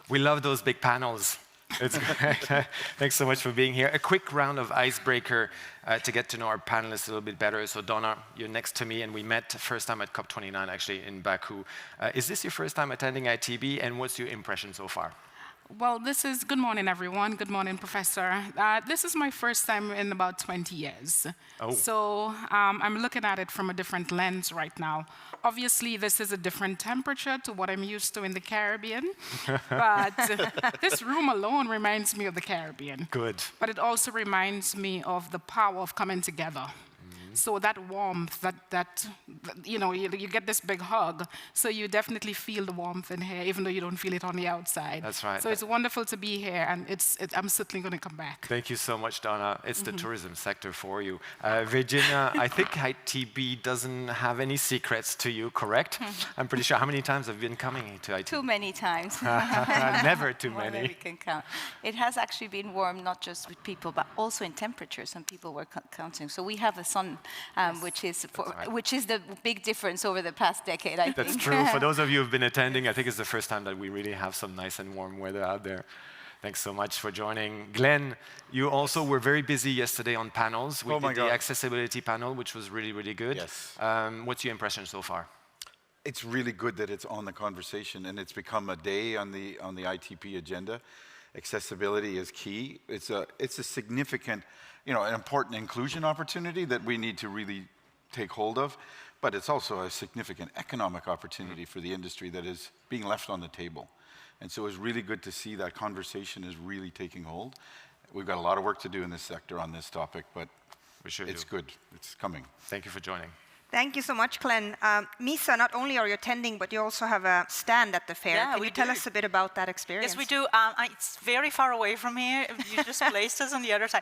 We love those big panels. It's great. Thanks so much for being here. A quick round of icebreaker to get to know our panelists a little bit better. So Donna, you're next to me, and we met first time at COP29, actually, in Baku. Is this your first time attending ITB, and what's your impression so far? Well, good morning, everyone. Good morning, Professor. This is my first time in about 20 years. Oh. So I'm looking at it from a different lens right now. Obviously, this is a different temperature to what I'm used to in the Caribbean. But this room alone reminds me of the Caribbean. Good. But it also reminds me of the power of coming together. So that warmth, you get this big hug, so you definitely feel the warmth in here, even though you don't feel it on the outside. That's right. So it's wonderful to be here, and I'm certainly going to come back. Thank you so much, Donna. It's the tourism sector for you. Virginia, I think ITB doesn't have any secrets to you, correct? I'm pretty sure. How many times have you been coming to ITB? Too many times. Never too More than many. we can count. It has actually been warm, not just with people, but also in temperature. Some people were counting. So we have a sun. Yes, which is the big difference over the past decade, I think. That's true. For those of you who've been attending, I think it's the first time that we really have some nice and warm weather out there. Thanks so much for joining. Glenn, you also were very busy yesterday on panels. We did the accessibility panel, which was really, really good. Yes. What's your impression so far? It's really good that it's on the conversation, and it's become a day on the ITP agenda. Accessibility is key. It's a significant, an important inclusion opportunity that we need to really take hold of, but it's also a significant economic opportunity for the industry that is being left on the table. And so it's really good to see that conversation is really taking hold. We've got a lot of work to do in this sector on this topic, but it's good. It's coming. Thank you for joining. Thank you so much, Glenn. Misa, not only are you attending, but you also have a stand at the fair. Yeah, Can you tell us a bit about that experience? Yes, we do. It's very far away from here. You just placed us on the other side.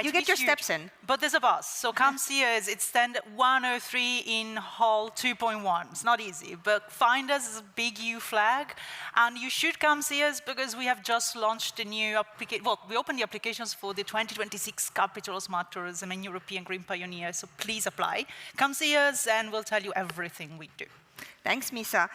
You get your steps in. But there's a bus. So come see us. It's stand 103 in hall 2.1. It's not easy, but find us as a big U flag. And you should come see us because we have just launched the new application. Well, we opened the applications for the 2026 Capital Smart Tourism and European Green Pioneer. So please apply. Come see us, and we'll tell you everything we do. Thanks, Misa.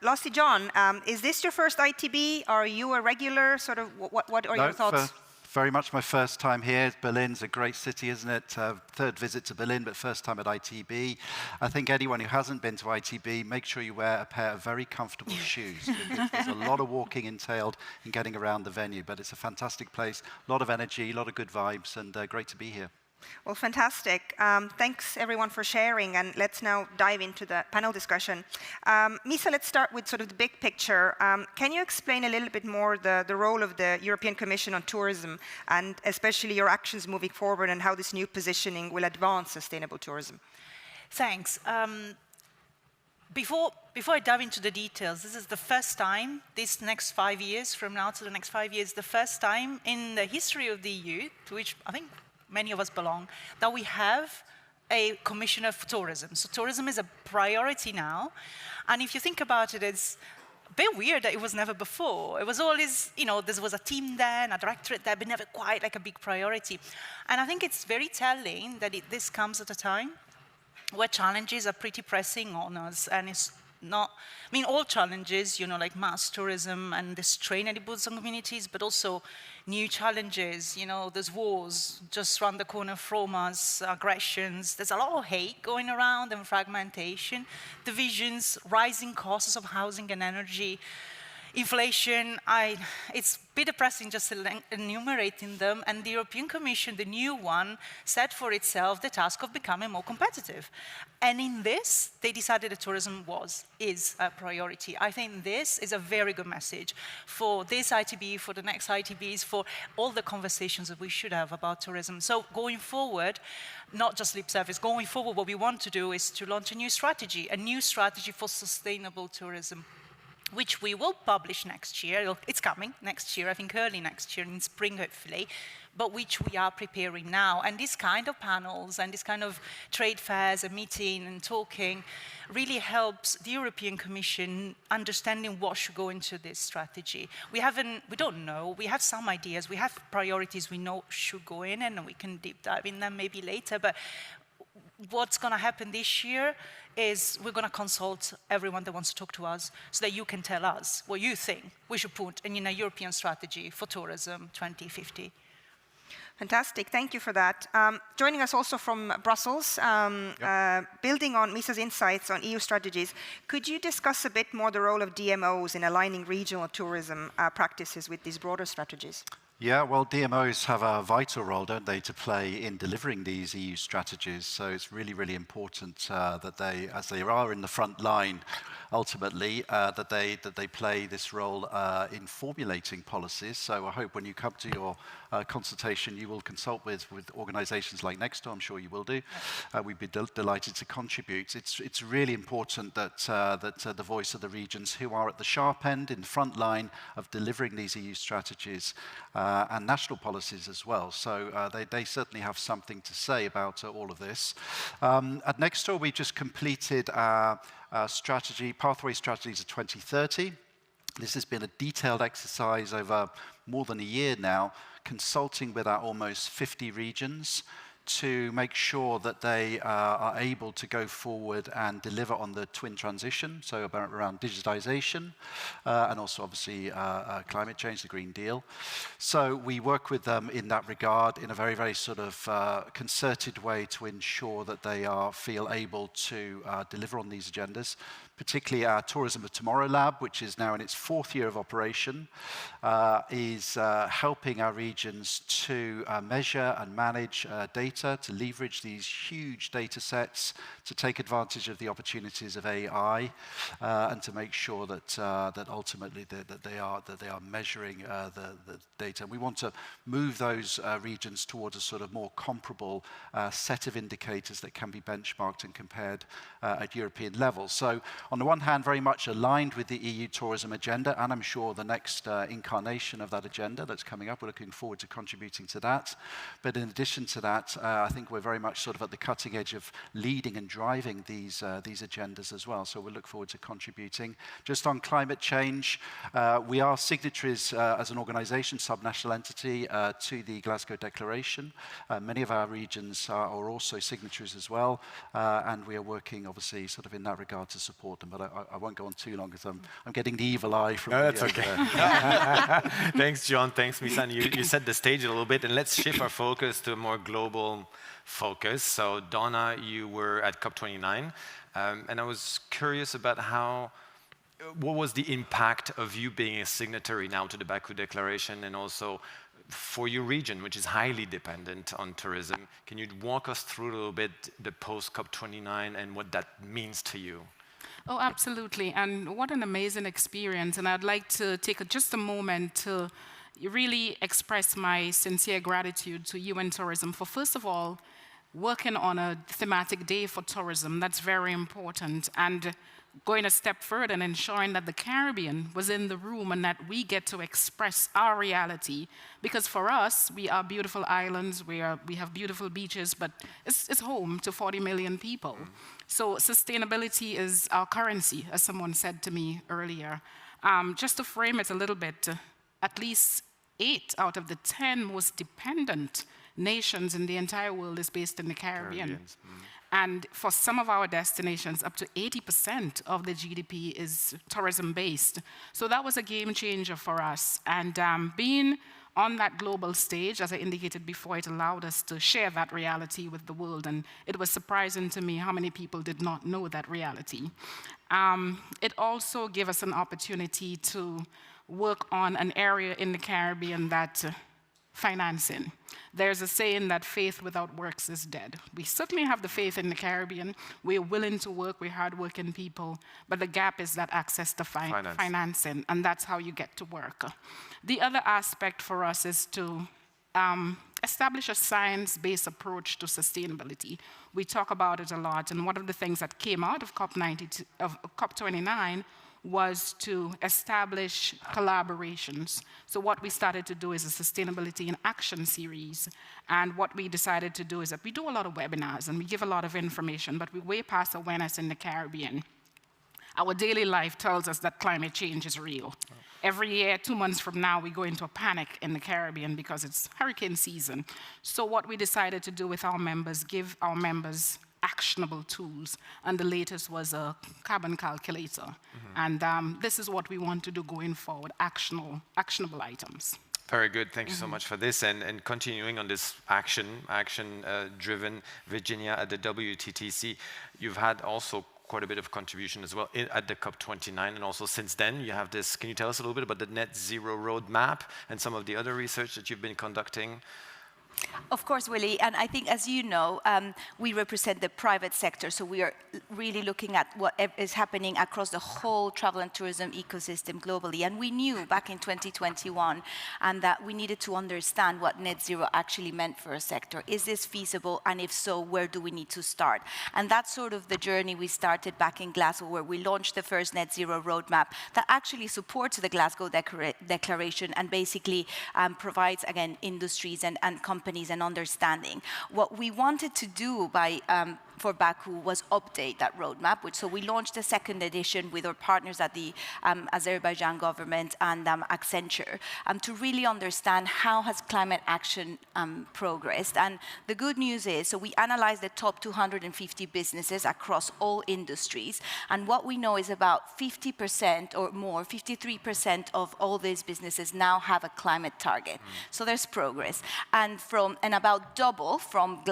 Lastly, John, is this your first ITB? Are you a regular? Sort of, what are your thoughts? Very much my first time here. Berlin's a great city, isn't it? Third visit to Berlin, but first time at ITB. I think anyone who hasn't been to ITB, make sure you wear a pair of very comfortable shoes. Because there's a lot of walking entailed in getting around the venue, but it's a fantastic place, a lot of energy, a lot of good vibes, and great to be here. Well, fantastic. Thanks, everyone, for sharing. And let's now dive into the panel discussion. Misa, let's start with sort of the big picture. Can you explain a little bit more the role of the European Commission on tourism, and especially your actions moving forward, and how this new positioning will advance sustainable tourism? Thanks. Before I dive into the details, this is the first time, this next 5 years, from now to the next 5 years, the first time in the history of the EU, to which I think many of us belong, that we have a commissioner for tourism. So tourism is a priority now. And if you think about it, it's a bit weird that it was never before. It was always, there was a team there and a directorate there, but never quite like a big priority. And I think it's very telling that this comes at a time where challenges are pretty pressing on us. And it's not, all challenges, like mass tourism and the strain it puts on communities, but also new challenges. There's wars just around the corner from us, aggressions. There's a lot of hate going around and fragmentation, divisions, rising costs of housing and energy, inflation. It's a bit depressing just enumerating them. And the European Commission, the new one, set for itself the task of becoming more competitive. And in this, they decided that tourism is a priority. I think this is a very good message for this ITB, for the next ITBs, for all the conversations that we should have about tourism. So going forward, not just lip service, going forward, what we want to do is to launch a new strategy for sustainable tourism, which we will publish next year. It's coming next year, I think early next year, in spring hopefully, but which we are preparing now. And this kind of panels and this kind of trade fairs and meeting and talking really helps the European Commission understanding what should go into this strategy. We don't know, we have some ideas, we have priorities we know should go in, and we can deep dive in them maybe later, but what's going to happen this year is we're going to consult everyone that wants to talk to us so that you can tell us what you think we should put in a European strategy for tourism 2050. Fantastic, thank you for that. Joining us also from Brussels, building on Misa's insights on EU strategies, could you discuss a bit more the role of DMOs in aligning regional tourism practices with these broader strategies? Yeah, well, DMOs have a vital role, don't they, to play in delivering these EU strategies. So it's really, really important that they, as they are in the front line, ultimately, that they play this role in formulating policies. So I hope when you come to your consultation, you will consult with organisations like NECSTouR. I'm sure you will do. We'd be delighted to contribute. It's really important that the voice of the regions who are at the sharp end, in the front line of delivering these EU strategies, and national policies as well. So they certainly have something to say about all of this. At NECSTouR, we just completed our strategy, Pathway Strategies of 2030. This has been a detailed exercise over more than a year now, consulting with our almost 50 regions to make sure that they are able to go forward and deliver on the twin transition, so around digitization, and also obviously climate change, the Green Deal. So we work with them in that regard in a very, very sort of concerted way to ensure that they feel able to deliver on these agendas. Particularly our Tourism of Tomorrow Lab, which is now in its 4th year of operation, is helping our regions to measure and manage data, to leverage these huge data sets, to take advantage of the opportunities of AI, and to make sure that that ultimately that they are measuring the data. We want to move those regions towards a sort of more comparable set of indicators that can be benchmarked and compared at European level. So on the one hand, very much aligned with the EU tourism agenda, and I'm sure the next incarnation of that agenda that's coming up, we're looking forward to contributing to that. But in addition to that, I think we're very much sort of at the cutting edge of leading and driving these agendas as well. So we look forward to contributing. Just on climate change, we are signatories as an organisation, subnational entity, to the Glasgow Declaration. Many of our regions are also signatories as well, and we are working obviously sort of in that regard to support them, but I won't go on too long because I'm getting the evil eye from no, that's okay. Thanks, John. Thanks, Misa. And you set the stage a little bit, and let's shift our focus to a more global focus. So, Donna, you were at COP29, and I was curious about what was the impact of you being a signatory now to the Baku Declaration, and also for your region, which is highly dependent on tourism. Can you walk us through a little bit the post-COP29 and what that means to you? Oh, absolutely. And what an amazing experience. And I'd like to take just a moment to really express my sincere gratitude to UN Tourism for, first of all, working on a thematic day for tourism. That's very important. And going a step further and ensuring that the Caribbean was in the room and that we get to express our reality. Because for us, we are beautiful islands, we have beautiful beaches, but it's home to 40 million people. So sustainability is our currency, as someone said to me earlier. Just to frame it a little bit, at least 8 out of the 10 most dependent nations in the entire world is based in the Caribbean. And for some of our destinations, up to 80% of the GDP is tourism-based. So that was a game changer for us. And being on that global stage, as I indicated before, it allowed us to share that reality with the world. And it was surprising to me how many people did not know that reality. It also gave us an opportunity to work on an area in the Caribbean that financing. There's a saying that faith without works is dead. We certainly have the faith in the Caribbean. We're willing to work, we're hardworking people, but the gap is that access to financing, and that's how you get to work. The other aspect for us is to establish a science-based approach to sustainability. We talk about it a lot, and one of the things that came out of COP29 was to establish collaborations. So what we started to do is a sustainability in action series. And what we decided to do is that we do a lot of webinars and we give a lot of information, but we're way past awareness in the Caribbean. Our daily life tells us that climate change is real. Every year, 2 months from now, we go into a panic in the Caribbean because it's hurricane season. So what we decided to do with our members, give our members actionable tools. And the latest was a carbon calculator. And this is what we want to do going forward, actionable items. Very good. Thank you so much for this. And continuing on this action-driven, Virginia, at the WTTC, you've had also quite a bit of contribution as well at the COP29, and also since then you have this. Can you tell us a little bit about the net zero roadmap and some of the other research that you've been conducting? Of course, Willy, and I think, as you know, we represent the private sector, so we are really looking at what is happening across the whole travel and tourism ecosystem globally. And we knew back in 2021 that we needed to understand what net zero actually meant for a sector. Is this feasible? And if so, where do we need to start? And that's sort of the journey we started back in Glasgow, where we launched the first net zero roadmap that actually supports the Glasgow Declaration and basically provides, again, industries and companies and understanding. What we wanted to do for Baku was update that roadmap, so we launched the second edition with our partners at the Azerbaijan government and Accenture to really understand how has climate action progressed. And the good news is, so we analyzed the top 250 businesses across all industries, and what we know is about 50% or more, 53% of all these businesses now have a climate target. So there's progress, and about double from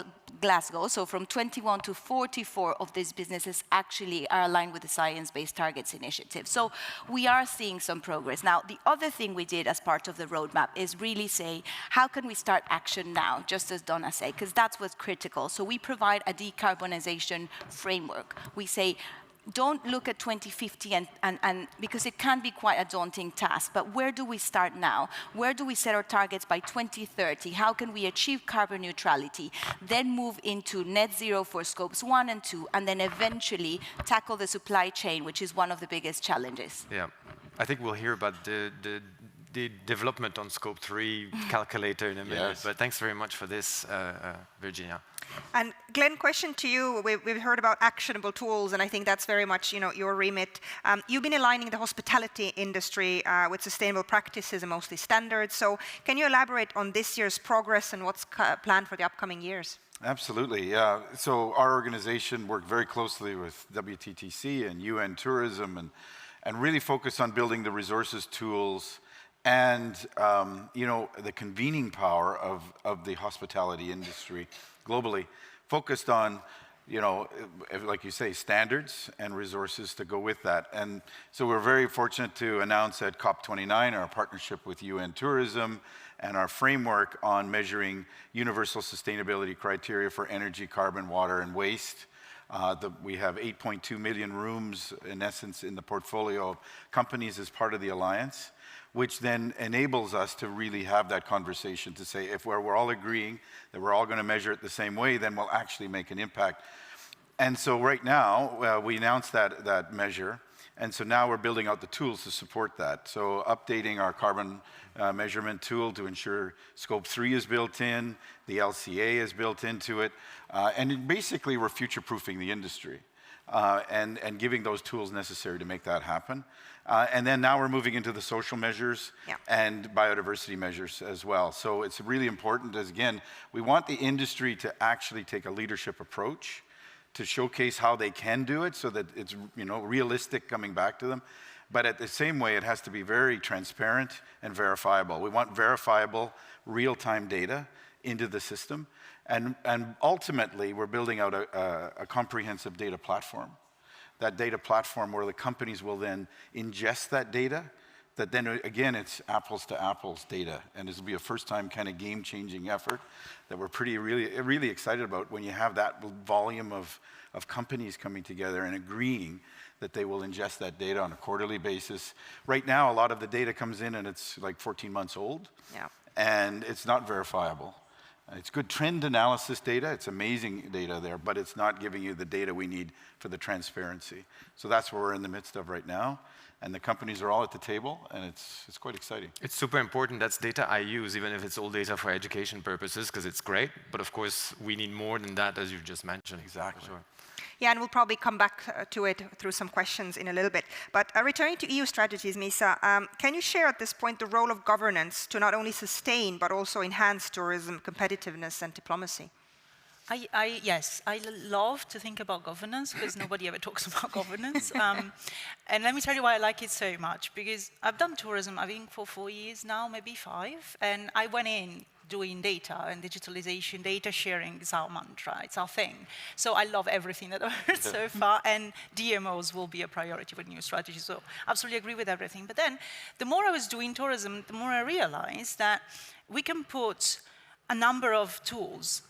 Glasgow, so from 21 to 44 of these businesses actually are aligned with the Science Based Targets Initiative. So we are seeing some progress. Now, the other thing we did as part of the roadmap is really say, how can we start action now, just as Donna said, because that's what's critical. So we provide a decarbonization framework. We say, don't look at 2050 and because it can be quite a daunting task, but where do we start now? Where do we set our targets by 2030? How can we achieve carbon neutrality? Then move into net zero for scopes 1 and 2, and then eventually tackle the supply chain, which is one of the biggest challenges. Yeah, I think we'll hear about the development on scope 3 calculator in a minute, but thanks very much for this, Virginia. And Glenn, question to you. We've heard about actionable tools, and I think that's very much your remit. You've been aligning the hospitality industry with sustainable practices and mostly standards. So can you elaborate on this year's progress and what's planned for the upcoming years? Absolutely, yeah. So our organization worked very closely with WTTC and UN Tourism and really focused on building the resources, tools, and the convening power of the hospitality industry globally, focused on, like you say, standards and resources to go with that. And so we're very fortunate to announce at COP29 our partnership with UN Tourism and our framework on measuring universal sustainability criteria for energy, carbon, water, and waste. We have 8.2 million rooms, in essence, in the portfolio of companies as part of the alliance, which then enables us to really have that conversation to say, if we're all agreeing that we're all going to measure it the same way, then we'll actually make an impact. And so right now, we announced that measure, and so now we're building out the tools to support that. So updating our carbon measurement tool to ensure scope 3 is built in, the LCA is built into it, and basically we're future-proofing the industry and giving those tools necessary to make that happen. And then now we're moving into the social measures and biodiversity measures as well. So it's really important, as again, we want the industry to actually take a leadership approach to showcase how they can do it so that it's realistic coming back to them. But at the same way, it has to be very transparent and verifiable. We want verifiable, real-time data into the system. And ultimately, we're building out a comprehensive data platform. That data platform where the companies will then ingest that data, that then, again, it's apples to apples data. And this will be a first-time kind of game-changing effort that we're really excited about when you have that volume of companies coming together and agreeing that they will ingest that data on a quarterly basis. Right now, a lot of the data comes in and it's like 14 months old, and it's not verifiable. It's good trend analysis data, it's amazing data there, but it's not giving you the data we need for the transparency. So that's what we're in the midst of right now, and the companies are all at the table, and it's quite exciting. It's super important. That's data I use, even if it's all data for education purposes, because it's great, but of course we need more than that, as you just mentioned. Exactly. Sure. Yeah, and we'll probably come back to it through some questions in a little bit. But returning to EU strategies, Misa, can you share at this point the role of governance to not only sustain but also enhance tourism competitiveness and diplomacy? Yes, I love to think about governance because nobody ever talks about governance. And let me tell you why I like it so much, because I've done tourism, I think, for 4 years now, maybe 5, and I went in doing data and digitalization. Data sharing is our mantra, it's our thing. So I love everything that I've heard so far, and DMOs will be a priority for new strategies, so absolutely agree with everything. But then, the more I was doing tourism, the more I realized that we can put a number of tools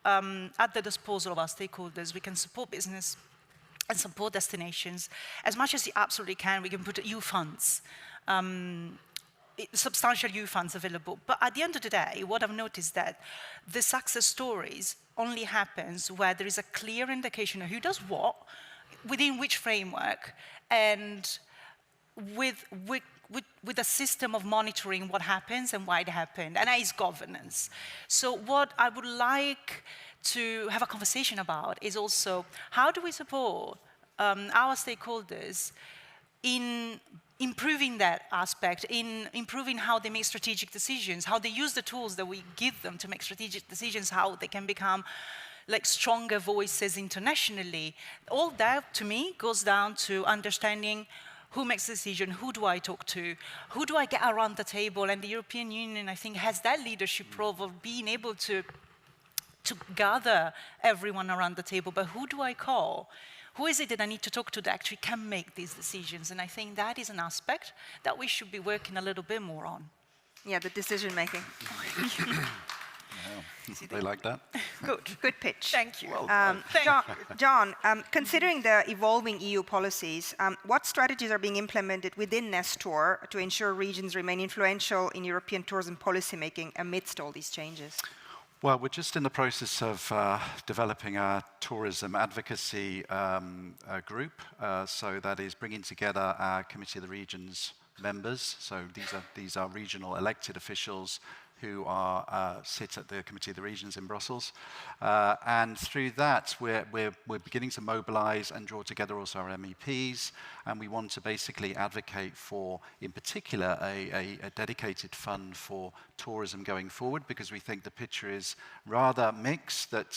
at the disposal of our stakeholders. We can support business and support destinations. As much as we absolutely can, we can put EU funds, substantial EU funds available. But at the end of the day, what I've noticed that the success stories only happens where there is a clear indication of who does what, within which framework, and with a system of monitoring what happens and why it happened, and that is governance. So what I would like to have a conversation about is also how do we support our stakeholders in improving that aspect, in improving how they make strategic decisions, how they use the tools that we give them to make strategic decisions, how they can become like stronger voices internationally. All that, to me, goes down to understanding who makes the decision, who do I talk to, who do I get around the table, and the European Union, I think, has that leadership role of being able to gather everyone around the table, but who do I call? Who is it that I need to talk to that actually can make these decisions? And I think that is an aspect that we should be working a little bit more on. Yeah, the decision making. They like that? Good pitch. Thank you. John, considering the evolving EU policies, what strategies are being implemented within NECSTouR to ensure regions remain influential in European tourism policy making amidst all these changes? Well, we're just in the process of developing a tourism advocacy group. So that is bringing together our Committee of the Regions members. So these are regional elected officials who sit at the Committee of the Regions in Brussels. And through that, we're beginning to mobilize and draw together also our MEPs, and we want to basically advocate for, in particular, a dedicated fund for tourism going forward, because we think the picture is rather mixed, that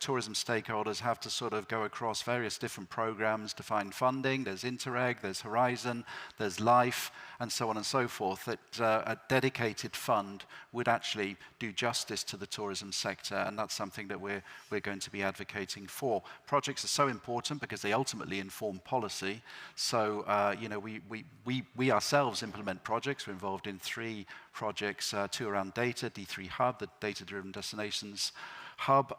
tourism stakeholders have to sort of go across various different programs to find funding. There's Interreg, there's Horizon, there's LIFE, and so on and so forth, that a dedicated fund would actually do justice to the tourism sector, and that's something that we're going to be advocating for. Projects are so important because they ultimately inform policy. So we ourselves implement projects. We're involved in 3 projects, 2 around data, D3 Hub, the data-driven destinations hub,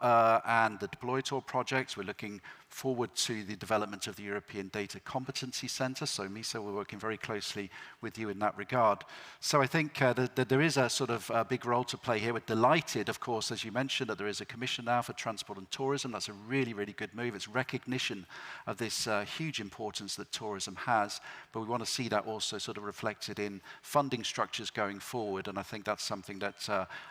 and the Deployator projects. We're looking forward to the development of the European Data Competency Centre. So Misa, we're working very closely with you in that regard. So I think that there is a sort of big role to play here. We're delighted, of course, as you mentioned, that there is a commission now for transport and tourism. That's a really, really good move. It's recognition of this huge importance that tourism has, but we want to see that also sort of reflected in funding structures going forward, and I think that's something that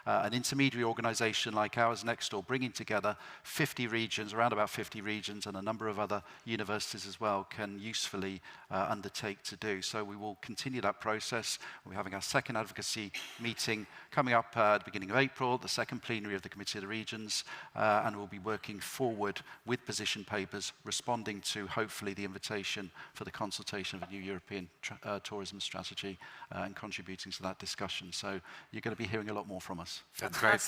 an intermediary organisation like ours, NECSTouR, bringing together 50 regions, around about 50 regions, and a number of other universities as well, can usefully undertake to do. So we will continue that process. We're having our second advocacy meeting coming up at the beginning of April, the second plenary of the Committee of the Regions, and we'll be working forward with position papers, responding to, hopefully, the invitation for the consultation of a new European tourism strategy and contributing to that discussion. So you're going to be hearing a lot more from us. That's great.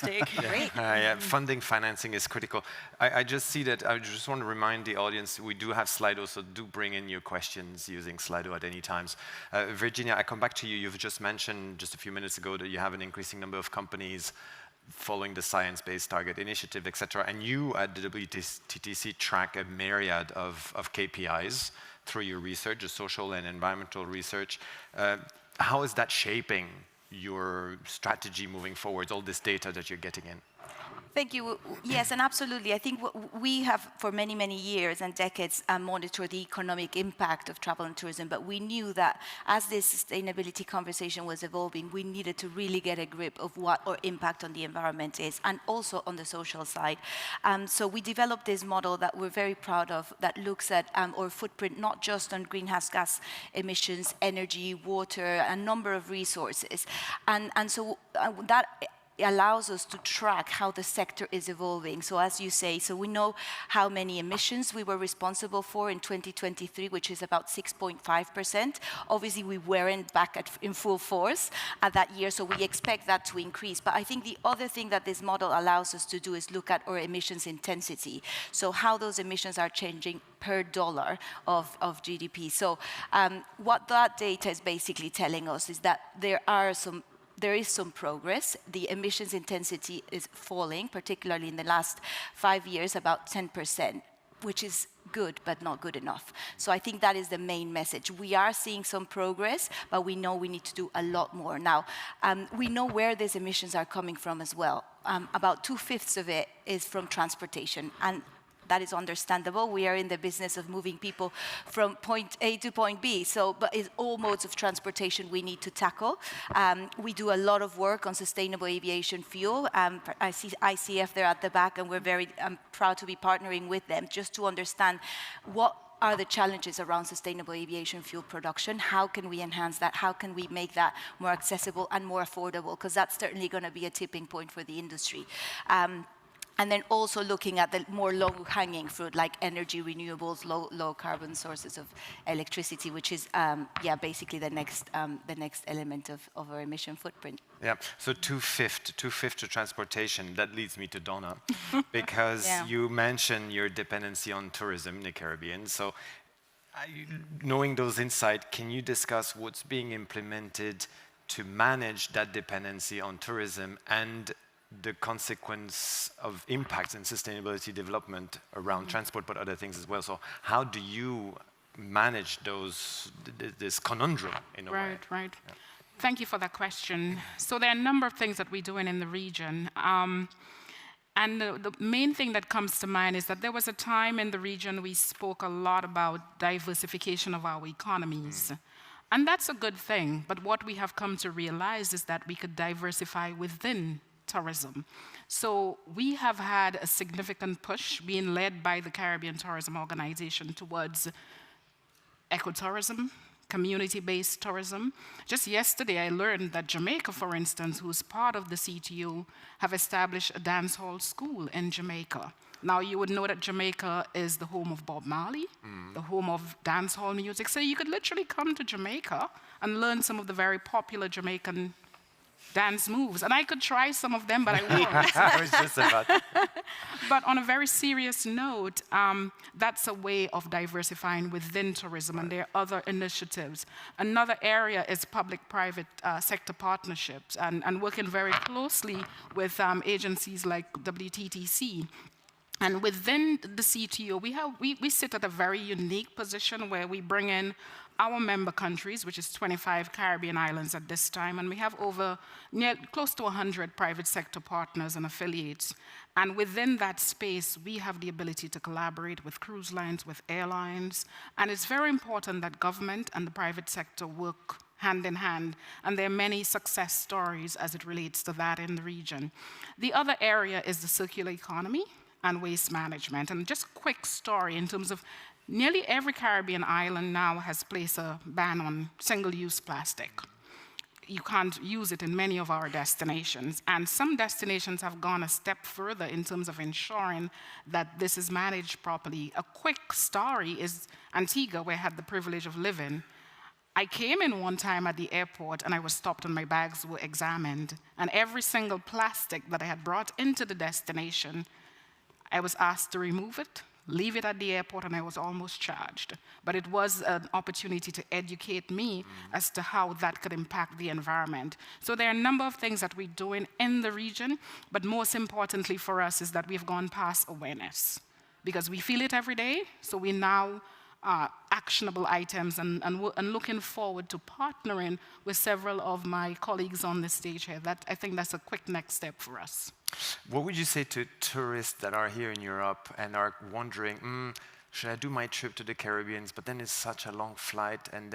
Yeah, funding, financing is critical. I just see that, I just want to remind the audience, we do have Slido, so do bring in your questions using Slido at any times. Virginia, I come back to you. You've just mentioned just a few minutes ago that you have an increasing number of companies following the science-based target initiative, et cetera, and you at the WTTC track a myriad of KPIs through your research, the social and environmental research. How is that shaping your strategy moving forward, all this data that you're getting in? Thank you. Yes, and absolutely. I think we have, for many, many years and decades, monitored the economic impact of travel and tourism, but we knew that as this sustainability conversation was evolving, we needed to really get a grip of what our impact on the environment is, and also on the social side. So we developed this model that we're very proud of, that looks at our footprint, not just on greenhouse gas emissions, energy, water, a number of resources. And so that allows us to track how the sector is evolving. So as you say, so we know how many emissions we were responsible for in 2023, which is about 6.5%. Obviously, we weren't back in full force at that year, so we expect that to increase. But I think the other thing that this model allows us to do is look at our emissions intensity. So how those emissions are changing per dollar of GDP. So what that data is basically telling us is that there is some progress. The emissions intensity is falling, particularly in the last 5 years, about 10%, which is good, but not good enough. So I think that is the main message. We are seeing some progress, but we know we need to do a lot more. Now, we know where these emissions are coming from as well. About 2/5 of it is from transportation, and that is understandable. We are in the business of moving people from point A to point B. So, but it's all modes of transportation we need to tackle. We do a lot of work on sustainable aviation fuel. I see ICF there at the back, and we're very proud to be partnering with them just to understand what are the challenges around sustainable aviation fuel production. How can we enhance that? How can we make that more accessible and more affordable? Because that's certainly going to be a tipping point for the industry. And then also looking at the more low-hanging fruit, like energy renewables, low carbon sources of electricity, which is basically the next element of our emission footprint. Yeah. So 2/5 to transportation. That leads me to Donna, because you mentioned your dependency on tourism in the Caribbean. So, knowing those insights, can you discuss what's being implemented to manage that dependency on tourism and the consequence of impacts in sustainability development around transport, but other things as well? So how do you manage this conundrum in a way? Right. Yeah. Thank you for that question. So there are a number of things that we're doing in the region. And the main thing that comes to mind is that there was a time in the region we spoke a lot about diversification of our economies. And that's a good thing. But what we have come to realize is that we could diversify within tourism. So we have had a significant push being led by the Caribbean Tourism Organization towards ecotourism, community-based tourism. Just yesterday, I learned that Jamaica, for instance, who's part of the CTO, have established a dance hall school in Jamaica. Now, you would know that Jamaica is the home of Bob Marley, the home of dance hall music. So you could literally come to Jamaica and learn some of the very popular Jamaican dance moves. And I could try some of them, but I won't. I was just about to. But on a very serious note, that's a way of diversifying within tourism, and there are other initiatives. Another area is public-private sector partnerships, and working very closely with agencies like WTTC. And within the CTO, we sit at a very unique position where we bring in our member countries, which is 25 Caribbean islands at this time, and we have close to 100 private sector partners and affiliates. And within that space, we have the ability to collaborate with cruise lines, with airlines, and it's very important that government and the private sector work hand in hand, and there are many success stories as it relates to that in the region. The other area is the circular economy and waste management. And just a quick story in terms of nearly every Caribbean island now has placed a ban on single-use plastic. You can't use it in many of our destinations. And some destinations have gone a step further in terms of ensuring that this is managed properly. A quick story is Antigua, where I had the privilege of living. I came in one time at the airport and I was stopped and my bags were examined. And every single plastic that I had brought into the destination, I was asked to remove it, leave it at the airport, and I was almost charged. But it was an opportunity to educate me as to how that could impact the environment. So there are a number of things that we're doing in the region, but most importantly for us is that we've gone past awareness, because we feel it every day, so we now actionable items and looking forward to partnering with several of my colleagues on the stage here. I think that's a quick next step for us. What would you say to tourists that are here in Europe and are wondering, should I do my trip to the Caribbean, but then it's such a long flight, and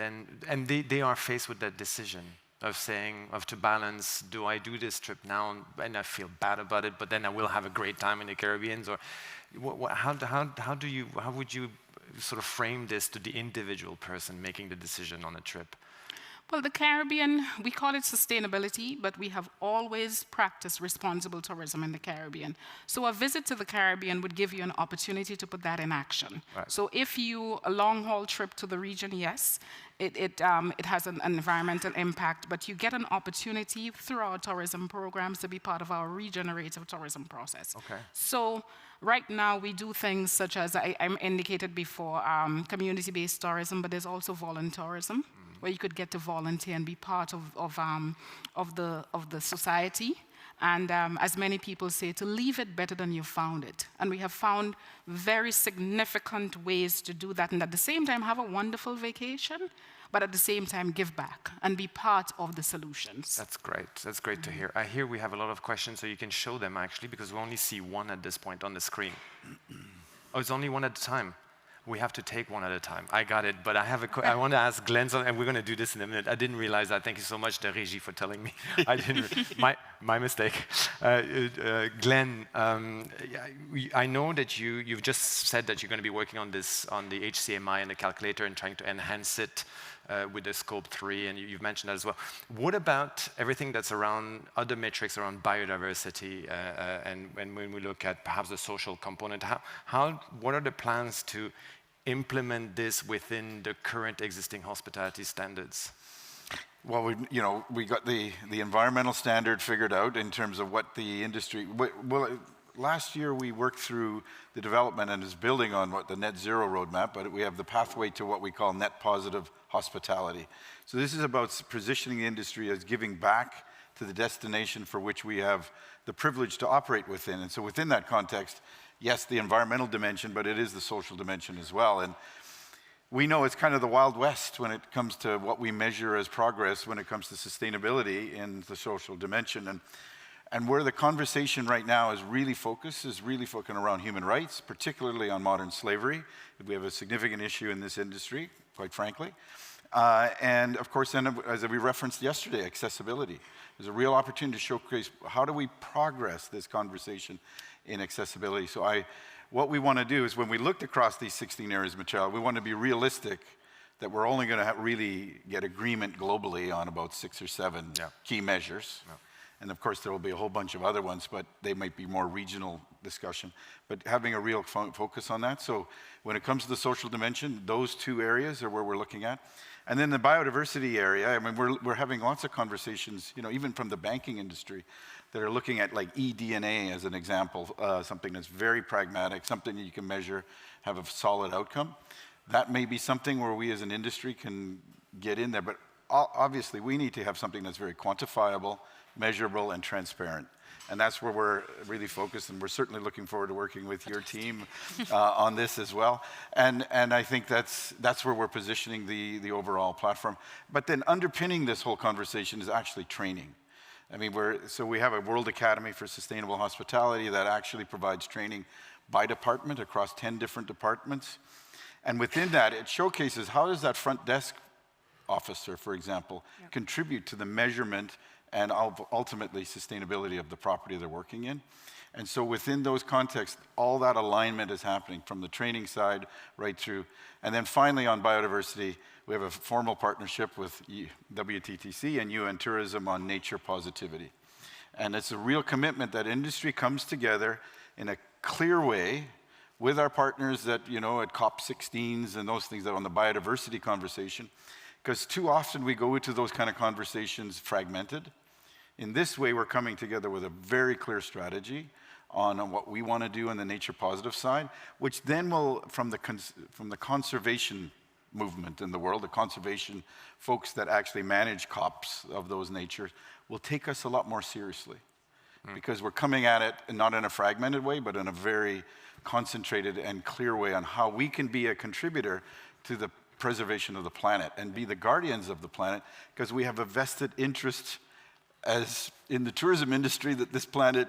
they are faced with that decision of to balance, do I do this trip now and I feel bad about it, but then I will have a great time in the Caribbean, or how would you sort of frame this to the individual person making the decision on a trip? Well, the Caribbean, we call it sustainability, but we have always practiced responsible tourism in the Caribbean. So a visit to the Caribbean would give you an opportunity to put that in action. Right. So if a long-haul trip to the region, yes, it has an environmental impact, but you get an opportunity through our tourism programs to be part of our regenerative tourism process. Okay. So right now we do things such as, I indicated before, community-based tourism, but there's also voluntourism, where you could get to volunteer and be part of the society. And as many people say, to leave it better than you found it. And we have found very significant ways to do that, and at the same time have a wonderful vacation, but at the same time give back and be part of the solutions. That's great. That's great to hear. I hear we have a lot of questions, so you can show them actually, because we only see one at this point on the screen. Oh, it's only one at a time. We have to take one at a time. I got it, but I want to ask Glenn something, and we're going to do this in a minute. I didn't realize that. Thank you so much, the Régie, for telling me. I didn't. My mistake. Glenn, I know that you've just said that you're going to be working on this, on the HCMI and the calculator, and trying to enhance it with the scope 3, and you've mentioned that as well. What about everything that's around other metrics around biodiversity, and when we look at perhaps the social component, what are the plans to implement this within the current existing hospitality standards? Well, we got the environmental standard figured out in terms of what the industry. Well, last year we worked through the development and is building on what the net zero roadmap, but we have the pathway to what we call net positive hospitality. So this is about positioning the industry as giving back to the destination for which we have the privilege to operate within. And so within that context, yes, the environmental dimension, but it is the social dimension as well. And we know it's kind of the Wild West when it comes to what we measure as progress when it comes to sustainability in the social dimension. And where the conversation right now is really focused around human rights, particularly on modern slavery. We have a significant issue in this industry, quite frankly. And of course, then, as we referenced yesterday, accessibility. There's a real opportunity to showcase how do we progress this conversation in accessibility. So what we want to do is when we looked across these 16 areas of material, we want to be realistic that we're only going to really get agreement globally on about 6 or 7 key measures. Yeah. And of course, there will be a whole bunch of other ones, but they might be more regional discussion. But having a real focus on that. So when it comes to the social dimension, those 2 areas are where we're looking at. And then the biodiversity area, I mean, we're having lots of conversations, even from the banking industry, that are looking at like eDNA as an example, something that's very pragmatic, something that you can measure, have a solid outcome. That may be something where we as an industry can get in there, but obviously we need to have something that's very quantifiable, measurable, and transparent. And that's where we're really focused, and we're certainly looking forward to working with your team on this as well. And I think that's where we're positioning the overall platform. But then underpinning this whole conversation is actually training. I mean, so we have a World Academy for Sustainable Hospitality that actually provides training by department across 10 different departments. And within that, it showcases how does that front desk officer, for example, contribute to the measurement and ultimately sustainability of the property they're working in. And so within those contexts, all that alignment is happening from the training side right through. And then finally on biodiversity, we have a formal partnership with WTTC and UN Tourism on nature positivity. And it's a real commitment that industry comes together in a clear way with our partners that, at COP16s and those things that are on the biodiversity conversation. Because too often we go into those kind of conversations fragmented. In this way, we're coming together with a very clear strategy on what we want to do on the nature positive side, which then will, from the conservation movement in the world, the conservation folks that actually manage COPs of those natures, will take us a lot more seriously. Because we're coming at it not in a fragmented way, but in a very concentrated and clear way on how we can be a contributor to the preservation of the planet and be the guardians of the planet, because we have a vested interest as in the tourism industry that this planet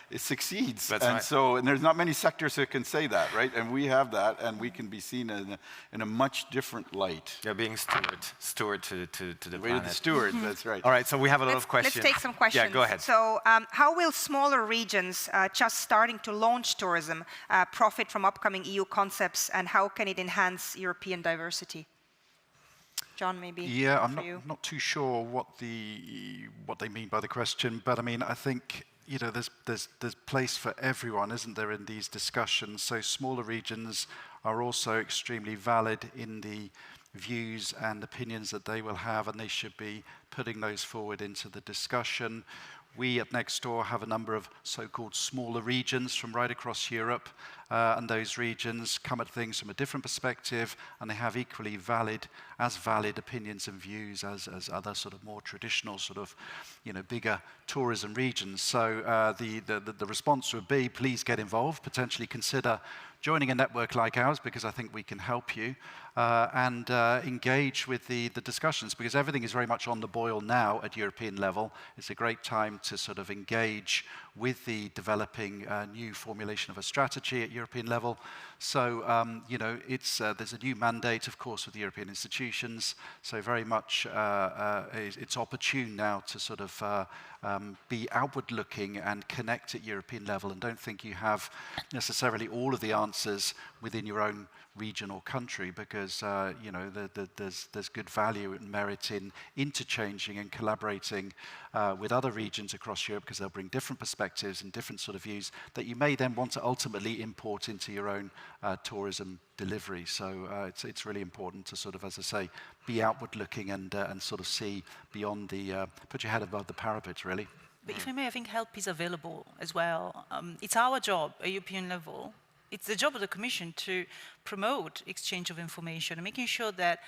it succeeds. That's and right. So, and there's not many sectors that can say that, right? And we have that, and we can be seen in a much different light. Yeah, being steward to the Way planet. to the steward, that's right. All right, so we have a lot of questions. Let's take some questions. Yeah, go ahead. So how will smaller regions just starting to launch tourism profit from upcoming EU concepts, and how can it enhance European diversity? John, maybe. Yeah, I'm for you. not too sure what they mean by the question, but I mean, I think there's place for everyone, isn't there, in these discussions? So smaller regions are also extremely valid in the views and opinions that they will have, and they should be putting those forward into the discussion. We at NECSTouR have a number of so-called smaller regions from right across Europe, and those regions come at things from a different perspective, and they have equally valid opinions and views as other sort of more traditional sort of, bigger tourism regions. So the response would be, please get involved, potentially consider joining a network like ours, because I think we can help you, and engage with the discussions, because everything is very much on the boil now at European level. It's a great time to sort of engage with the developing new formulation of a strategy at European level. So, there's a new mandate, of course, with the European institutions. So very much it's opportune now to sort of be outward-looking and connect at European level, and don't think you have necessarily all of the answers within your own region or country, because there's good value and merit in interchanging and collaborating with other regions across Europe, because they'll bring different perspectives and different sort of views that you may then want to ultimately import into your own tourism delivery. So it's really important to sort of, as I say, be outward-looking and sort of see beyond put your head above the parapet, really. But if I may, I think help is available as well. It's our job at European level. It's the job of the Commission to promote exchange of information and making sure that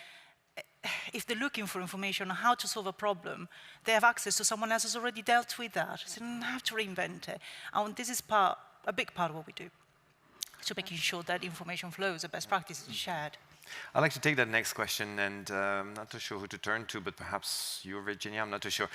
if they're looking for information on how to solve a problem, they have access to someone else who's already dealt with that. So they don't have to reinvent it. And this is a big part of what we do. So making sure that information flows, the best practices are shared. I'd like to take that next question, and I'm not too sure who to turn to, but perhaps you, Virginia, I'm not too sure.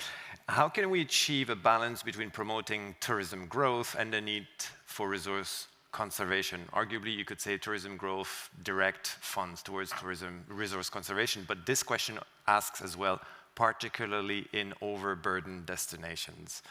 How can we achieve a balance between promoting tourism growth and the need for resource conservation? Arguably, you could say tourism growth direct funds towards tourism resource conservation, but this question asks as well, particularly in overburdened destinations.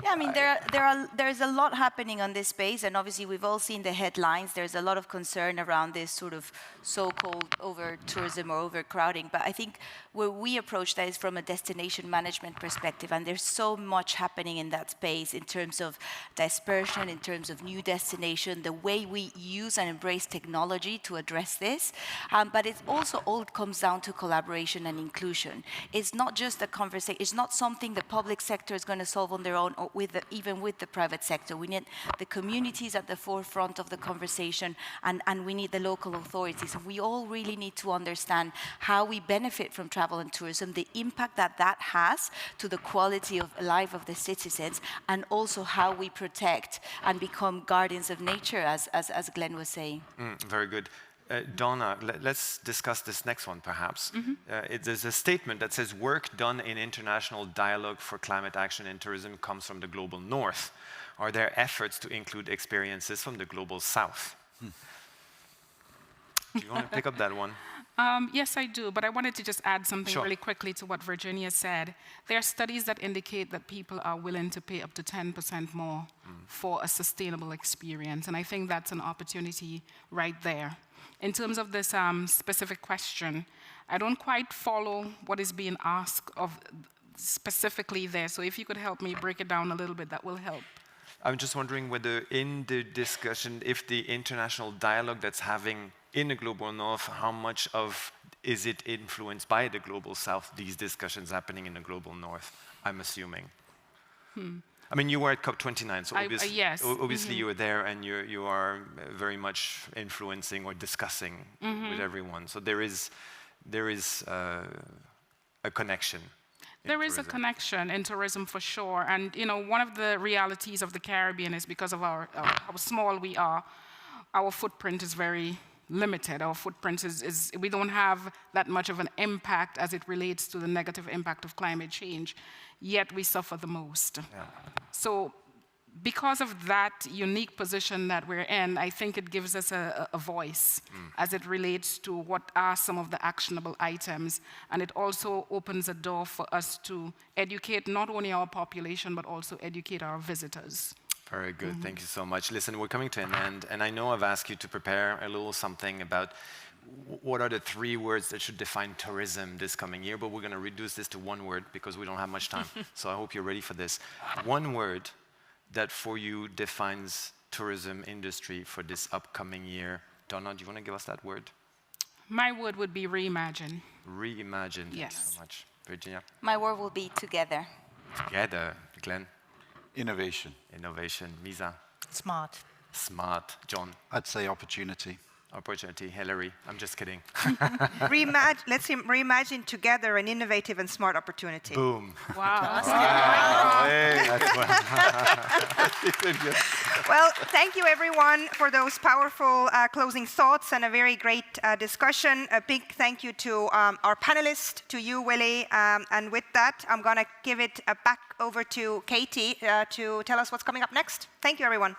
Yeah, I mean, there's a lot happening on this space, and obviously we've all seen the headlines. There's a lot of concern around this sort of so-called over-tourism or overcrowding, but I think where we approach that is from a destination management perspective, and there's so much happening in that space in terms of dispersion, in terms of new destination, the way we use and embrace technology to address this, but it also all comes down to collaboration and inclusion. It's not just a conversation, it's not something the public sector is going to solve on their own, or even with the private sector. We need the communities at the forefront of the conversation, and we need the local authorities. And we all really need to understand how we benefit from travel and tourism, the impact that has to the quality of life of the citizens, and also how we protect and become guardians of nature, as Glenn was saying. Very good. Donna, let's discuss this next one, perhaps. There's a statement that says, work done in international dialogue for climate action in tourism comes from the global north. Are there efforts to include experiences from the global south? Do you want to pick up that one? Yes, I do, but I wanted to just add something really quickly to what Virginia said. There are studies that indicate that people are willing to pay up to 10% more for a sustainable experience, and I think that's an opportunity right there. In terms of this specific question, I don't quite follow what is being asked of specifically there, so if you could help me break it down a little bit, that will help. I'm just wondering whether in the discussion, if the international dialogue that's having in the global north, how much of is it influenced by the global south, these discussions happening in the global north, I'm assuming. I mean, you were at COP29, so obviously, yes. Obviously you were there, and you are very much influencing or discussing with everyone. So there is a connection. There is a connection in tourism for sure, and one of the realities of the Caribbean is because of how small we are, our footprint is very limited. Our footprint is we don't have that much of an impact as it relates to the negative impact of climate change, yet we suffer the most. Yeah. So because of that unique position that we're in, I think it gives us a voice as it relates to what are some of the actionable items, and it also opens a door for us to educate not only our population, but also educate our visitors. Very good, thank you so much. Listen, we're coming to an end, and I know I've asked you to prepare a little something about what are the 3 words that should define tourism this coming year, but we're going to reduce this to 1 word because we don't have much time. So I hope you're ready for this. 1 word that for you defines tourism industry for this upcoming year. Donna, do you want to give us that word? My word would be reimagine. Reimagine. Thank you Yes. so much. Virginia? My word will be together. Together. Glenn? Innovation. Innovation. Misa? Smart. Smart. John? I'd say opportunity. Opportunity. Heleri? I'm just kidding. Let's reimagine together an innovative and smart opportunity. Boom. Wow. Well, thank you everyone for those powerful closing thoughts and a very great discussion. A big thank you to our panelists, to you, Willy. And with that, I'm going to give it back over to Katie to tell us what's coming up next. Thank you, everyone.